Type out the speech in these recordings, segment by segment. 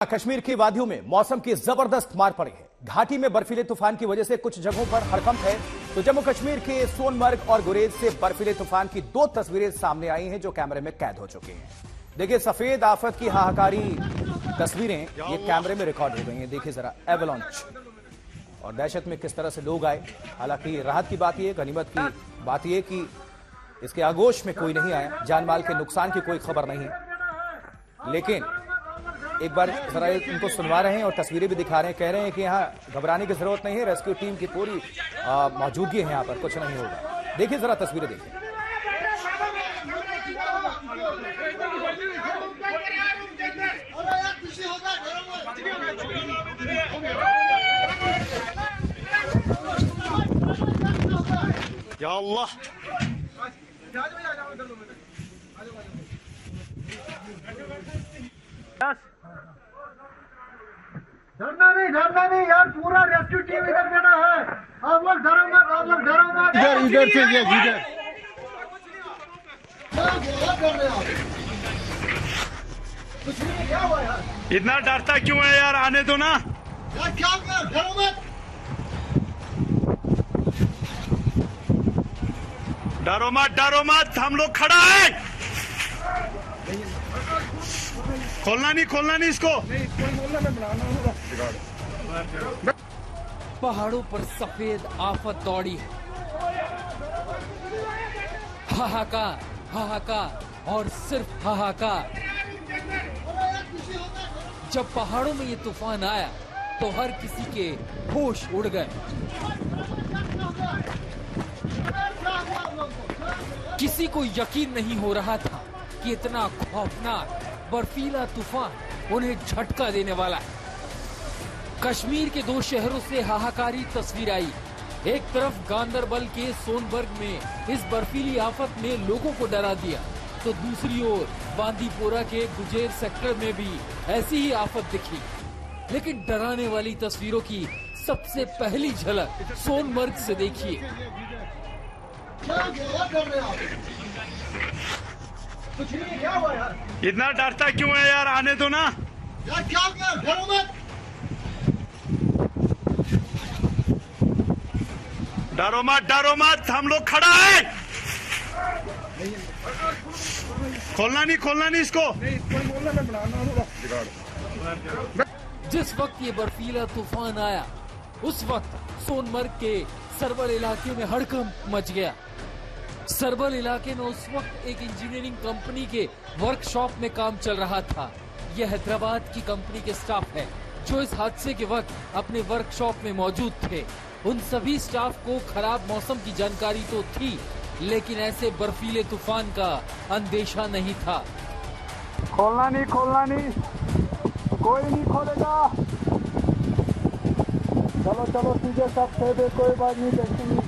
कश्मीर की वादियों में मौसम की जबरदस्त मार पड़ी है। घाटी में बर्फीले तूफान की वजह से कुछ जगहों पर हड़कंप है। तो जम्मू कश्मीर के सोनमर्ग और गुरेज से बर्फीले तूफान की दो तस्वीरें सामने आई हैं जो कैमरे में कैद हो चुकी हैं। देखिए सफेद आफत की हाहाकारी तस्वीरें ये कैमरे में रिकॉर्ड हो गई हैं। देखिए जरा एवलांच और दहशत में किस तरह से लोग आए। हालांकि राहत की बात यह, गनीमत की बात यह कि इसके आगोश में कोई नहीं आया, जानमाल के नुकसान की कोई खबर नहीं है। लेकिन एक बार जरा उनको सुनवा रहे हैं और तस्वीरें भी दिखा रहे हैं। कह रहे हैं कि यहाँ घबराने की जरूरत नहीं है, रेस्क्यू टीम की पूरी मौजूदगी है यहाँ पर, कुछ नहीं होगा। देखिए जरा तस्वीरें देखिए। या अल्लाह, डरना नहीं यार, पूरा रेस्क्यू टीम इधर खड़ा है। आप लोग डरो मत, आप लोग डरो मत। इधर से ये इधर क्या हुआ यार? इतना डरता क्यों है यार? आने दो ना यार, क्या कर, डरो मत। डरो मत, हम लोग खड़ा है। खोलना नहीं इसको। पहाड़ों पर सफेद आफत दौड़ी है। हाहाकार और सिर्फ हाहाकार। जब पहाड़ों में ये तूफान आया तो हर किसी के होश उड़ गए। किसी को यकीन नहीं हो रहा था कि इतना खौफनाक बर्फीला तूफान उन्हें झटका देने वाला है। कश्मीर के दो शहरों से हाहाकारी तस्वीर आई। एक तरफ गांदरबल के सोनबर्ग में इस बर्फीली आफत ने लोगों को डरा दिया, तो दूसरी ओर बांदीपोरा के गुजेर सेक्टर में भी ऐसी ही आफत दिखी। लेकिन डराने वाली तस्वीरों की सबसे पहली झलक सोनमर्ग से देखिए। क्या हुआ यार? इतना डरता क्यों है यार? आने दो ना यार, क्या कर, डरो मत। डरो मत, हम लोग खड़ा है। खोलना नहीं इसको। जिस वक्त ये बर्फीला तूफान आया उस वक्त सोनमर्ग के सरबल इलाके में हड़कंप मच गया। सरबल इलाके में उस वक्त एक इंजीनियरिंग कंपनी के वर्कशॉप में काम चल रहा था। यह हैदराबाद की कंपनी के स्टाफ है जो इस हादसे के वक्त अपने वर्कशॉप में मौजूद थे। उन सभी स्टाफ को खराब मौसम की जानकारी तो थी, लेकिन ऐसे बर्फीले तूफान का अंदेशा नहीं था। खोलना नहीं, कोई नहीं खोलेगा। चलो सीधे सब थे, कोई बात नहीं, देखेंगे।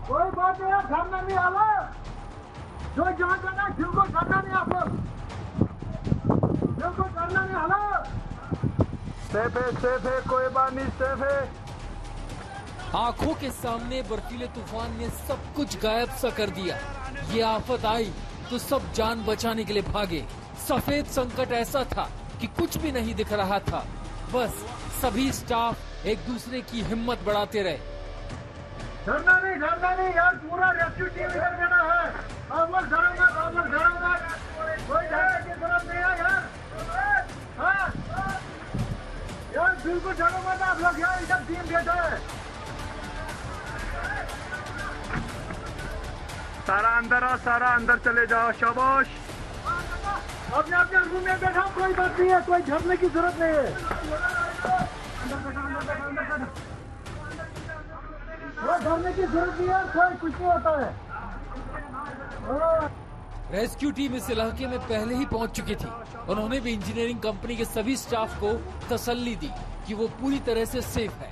कोई बात नहीं, डरना नहीं आला। जो जहाँ जाना है बिल्कुल डरना नहीं, आप लोग बिल्कुल डरना नहीं आला। सेफ है, कोई बात नहीं, सेफ है। आंखों के सामने बर्फीले तूफान ने सब कुछ गायब सा कर दिया। ये आफत आई तो सब जान बचाने के लिए भागे। सफेद संकट ऐसा था कि कुछ भी नहीं दिख रहा था, बस सभी स्टाफ एक दूसरे की हिम्मत बढ़ाते रहे। डरना नहीं यार, पूरा रेस्क्यू टीम इधर खड़ा है। आप लोग डरो मत, कोई डरने की जरूरत नहीं है यार। हाँ यार, बिल्कुल डरो मत आप लोग यार, इधर टीम बैठा है। सारा अंदर चले जाओ, शाबाश। अपने रूम में बैठा, कोई बात नहीं है, कोई डरने की जरूरत नहीं है। डरने की जरूरत नहीं है, कोई कुछ नहीं होता है। रेस्क्यू टीम इस इलाके में पहले ही पहुंच चुकी थी। उन्होंने भी इंजीनियरिंग कंपनी के सभी स्टाफ को तसल्ली दी कि वो पूरी तरह से सेफ है।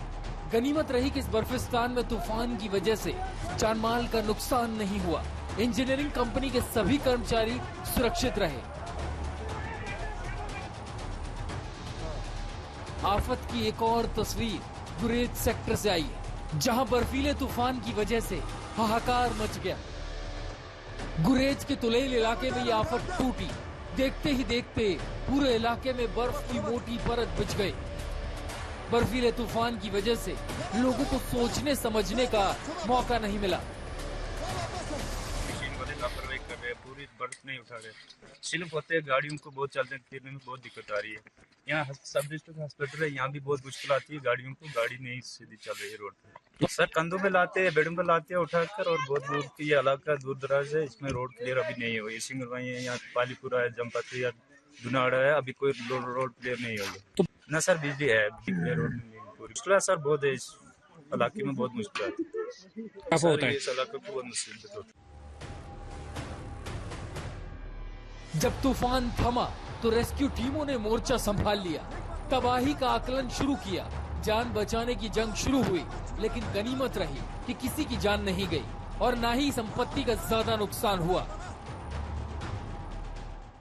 गनीमत रही कि इस बर्फिस्तान में तूफान की वजह से जानमाल का नुकसान नहीं हुआ। इंजीनियरिंग कंपनी के सभी कर्मचारी सुरक्षित रहे। आफत की एक और तस्वीर गुरेज सेक्टर से आई है। जहां बर्फीले तूफान की वजह से हाहाकार मच गया। गुरेज के तुलेल इलाके में ये आफत टूटी। देखते ही देखते पूरे इलाके में बर्फ की मोटी परत बिछ गई। बर्फीले तूफान की वजह से लोगों को सोचने समझने का मौका नहीं मिला। लापरवाही कर रहे हैं, पूरी बर्फ नहीं उठा रहे, स्लिप होते हैं, गाड़ियों को बहुत चलने फिरने में बहुत दिक्कत आ रही है। यहाँ सब डिस्ट्रिक्ट हॉस्पिटल है, यहाँ भी बहुत मुश्किल आती है गाड़ियों को, गाड़ी नहीं सीधी चल रही है रोड पे। सर कंधों में लाते हैं, बेड़ों पे लाते हैं उठाकर, और बहुत दूर की ये इलाका दूर दराज है, इसमें रोड क्लियर अभी नहीं हुई। सिंगरवाई है, यहाँ पालीपुरा है, जमपत्री है, दुनाड़ा है, अभी कोई रोड क्लियर नहीं हुई ना सर। बिजली है, रोड नहीं पूरी मुश्किल है सर, बहुत है इस इलाके में, बहुत मुश्किल है इस इलाके को, बहुत मुश्किल होती है। जब तूफान थमा तो रेस्क्यू टीमों ने मोर्चा संभाल लिया, तबाही का आकलन शुरू किया, जान बचाने की जंग शुरू हुई। लेकिन गनीमत रही कि किसी की जान नहीं गई और ना ही संपत्ति का ज्यादा नुकसान हुआ।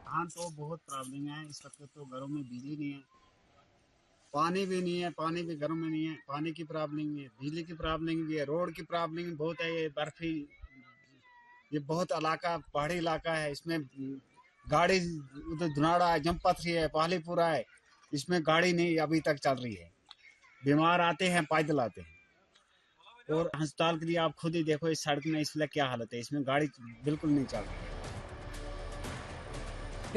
हाँ, तो बहुत प्रॉब्लम है इस वक्त, तो घरों में बिजली नहीं है, पानी भी नहीं है, पानी भी घरों में नहीं है, पानी की प्रॉब्लम है, बिजली की प्रॉब्लम भी है, रोड की प्रॉब्लम बहुत है। ये बर्फी, ये बहुत इलाका पहाड़ी इलाका है, इसमें गाड़ी उधर धुनाड़ा है, जमपत्री है, पालीपुरा है, इसमें गाड़ी नहीं अभी तक चल रही है। बीमार आते हैं पैदल आते हैं, और अस्पताल के लिए आप खुद ही देखो इस सड़क में इसलिए क्या हालत है, इसमें गाड़ी बिल्कुल नहीं चल रही।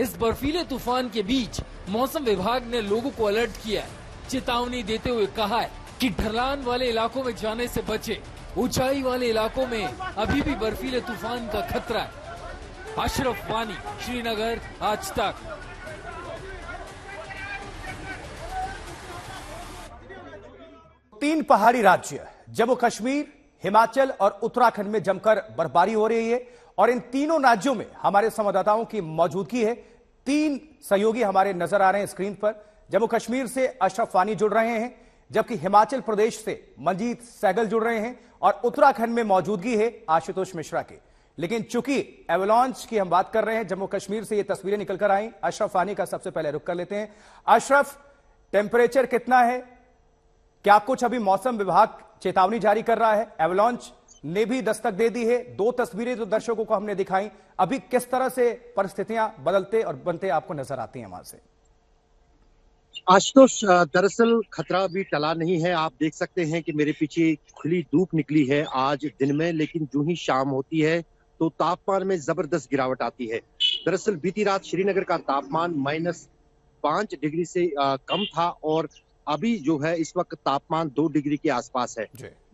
इस बर्फीले तूफान के बीच मौसम विभाग ने लोगों को अलर्ट किया है, चेतावनी देते हुए कहा है कि ढलान वाले इलाकों में जाने से बचे। ऊंचाई वाले इलाकों में अभी भी बर्फीले तूफान का खतरा है। अशरफ वानी, श्रीनगर, आज तक। तीन पहाड़ी राज्य जम्मू कश्मीर, हिमाचल और उत्तराखंड में जमकर बर्फबारी हो रही है, और इन तीनों राज्यों में हमारे संवाददाताओं की मौजूदगी है। तीन सहयोगी हमारे नजर आ रहे हैं स्क्रीन पर। जम्मू कश्मीर से अशरफ वानी जुड़ रहे हैं, जबकि हिमाचल प्रदेश से मंजीत सहगल जुड़ रहे हैं, और उत्तराखंड में मौजूदगी है आशुतोष मिश्रा की। लेकिन चूंकि एवलांच की हम बात कर रहे हैं, जम्मू कश्मीर से ये तस्वीरें निकलकर आई। अशरफ वानी का सबसे पहले रुख कर लेते हैं। अशरफ, टेम्परेचर कितना है? क्या कुछ अभी मौसम विभाग चेतावनी जारी कर रहा है? एवलांच ने भी दस्तक दे दी है। दो तस्वीरें जो दर्शकों को हमने दिखाई, अभी किस तरह से परिस्थितियां बदलते और बनते आपको नजर आती हैं वहां से? आशुतोष, दरअसल खतरा भी टला नहीं है। आप देख सकते हैं कि मेरे पीछे खुली धूप निकली है आज दिन में, लेकिन जो ही शाम होती है तो तापमान में जबरदस्त गिरावट आती है। दरअसल बीती रात श्रीनगर का तापमान -5 डिग्री से कम था, और अभी जो है इस वक्त तापमान 2 डिग्री के आसपास है।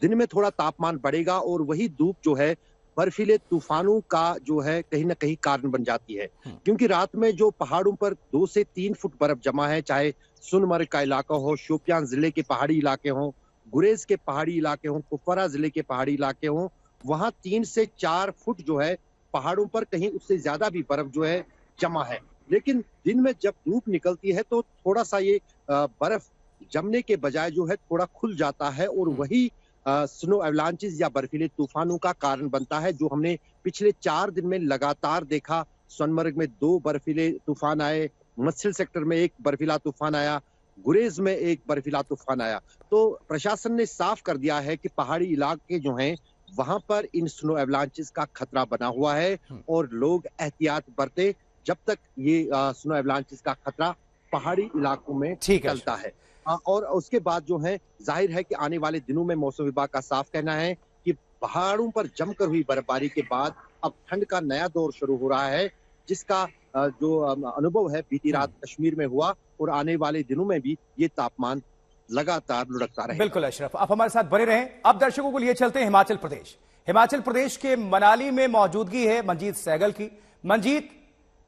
दिन में थोड़ा तापमान बढ़ेगा, और वही धूप जो है बर्फीले तूफानों का जो है कहीं ना कहीं कारण बन जाती है, क्योंकि रात में जो पहाड़ों पर 2 से 3 फुट बर्फ जमा है, चाहे सोनमर्ग का इलाका हो, शोपियान जिले के पहाड़ी इलाके हों, गुरेज के पहाड़ी इलाके हों, कुपवारा जिले के पहाड़ी इलाके हों, वहां 3 से 4 फुट जो है पहाड़ों पर, कहीं उससे ज्यादा भी बर्फ जो है जमा है। लेकिन दिन में जब धूप निकलती है तो थोड़ा सा ये बर्फ जमने के बजाय जो है थोड़ा खुल जाता है, और वही स्नो एवलांचेस या बर्फीले तूफानों का कारण बनता है, जो हमने पिछले 4 दिन में लगातार देखा। सोनमर्ग में 2 बर्फीले तूफान आए, मत्सिल सेक्टर में 1 बर्फीला तूफान आया, गुरेज में 1 बर्फीला तूफान आया। तो प्रशासन ने साफ कर दिया है कि पहाड़ी इलाके जो हैं वहां पर इन स्नो एवलांचेस का खतरा बना हुआ है, और लोग एहतियात बरते जब तक ये स्नो एवलांचेस का खतरा पहाड़ी इलाकों में चलता है। और उसके बाद जो है जाहिर है कि आने वाले दिनों में मौसम विभाग का साफ कहना है कि पहाड़ों पर जमकर हुई बर्फबारी के बाद अब ठंड का नया दौर शुरू हो रहा है, जिसका जो अनुभव है बीती रात कश्मीर में हुआ, और आने वाले दिनों में भी ये तापमान लगातार लुढ़कता रहेगा। बिल्कुल अशरफ, आप हमारे साथ बने रहें। अब दर्शकों को लिए चलते हैं हिमाचल प्रदेश। हिमाचल प्रदेश के मनाली में मौजूदगी है मंजीत सहगल की। मंजीत,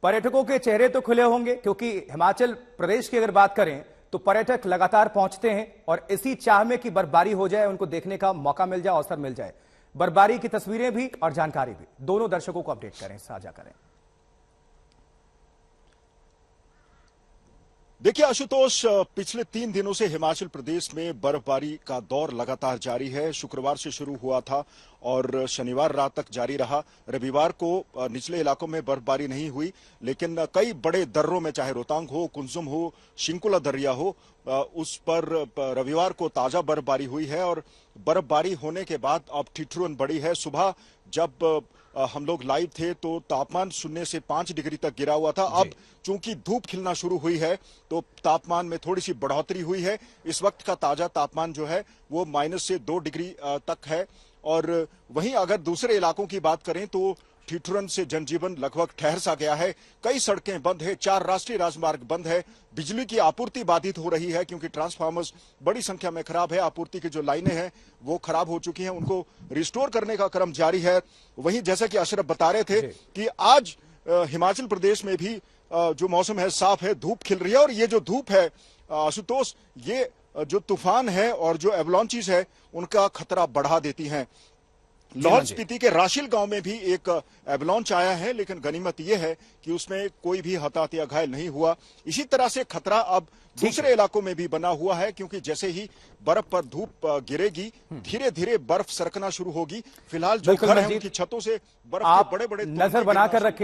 पर्यटकों के चेहरे तो खुले होंगे, क्योंकि हिमाचल प्रदेश की अगर बात करें तो पर्यटक लगातार पहुंचते हैं, और इसी चाह में कि बर्फबारी हो जाए, उनको देखने का मौका मिल जाए, अवसर मिल जाए। बर्फबारी की तस्वीरें भी और जानकारी भी दोनों दर्शकों को अपडेट करें, साझा करें। देखिए आशुतोष, पिछले 3 दिनों से हिमाचल प्रदेश में बर्फबारी का दौर लगातार जारी है। शुक्रवार से शुरू हुआ था और शनिवार रात तक जारी रहा। रविवार को निचले इलाकों में बर्फबारी नहीं हुई, लेकिन कई बड़े दर्रों में, चाहे रोहतांग हो, कुंजुम हो, शिंकुला दर्या हो, उस पर रविवार को ताजा बर्फबारी हुई है। और बर्फबारी होने के बाद अब ठिठुरन बढ़ी है। सुबह जब हम लोग लाइव थे तो तापमान 0 से 5 डिग्री तक गिरा हुआ था। अब चूंकि धूप खिलना शुरू हुई है तो तापमान में थोड़ी सी बढ़ोतरी हुई है। इस वक्त का ताजा तापमान जो है वो -2 डिग्री तक है। और वहीं अगर दूसरे इलाकों की बात करें तो ठिठुरन से जनजीवन लगभग ठहर सा गया है। कई सड़कें बंद है, 4 राष्ट्रीय राजमार्ग बंद है, बिजली की आपूर्ति बाधित हो रही है क्योंकि ट्रांसफार्मर्स बड़ी संख्या में खराब है। आपूर्ति की जो लाइनें हैं वो खराब हो चुकी हैं, उनको रिस्टोर करने का क्रम जारी है। वहीं जैसा कि अशरफ बता रहे थे कि आज हिमाचल प्रदेश में भी जो मौसम है साफ है, धूप खिल रही है। और ये जो धूप है आशुतोष, ये जो तूफान है और जो एवलांचेस है उनका खतरा बढ़ा देती हैं। लाहौल स्पीति के राशिल गांव में भी एक एवलांच आया है, लेकिन गनीमत यह है कि उसमें कोई भी हताहत या घायल नहीं हुआ। इसी तरह से खतरा अब दूसरे इलाकों में भी बना हुआ है क्योंकि जैसे ही बर्फ पर धूप गिरेगी धीरे धीरे बर्फ सरकना शुरू होगी। फिलहाल जो घर है उनकी छतों से बर्फ के बड़े-बड़े नजर बनाकर रखें।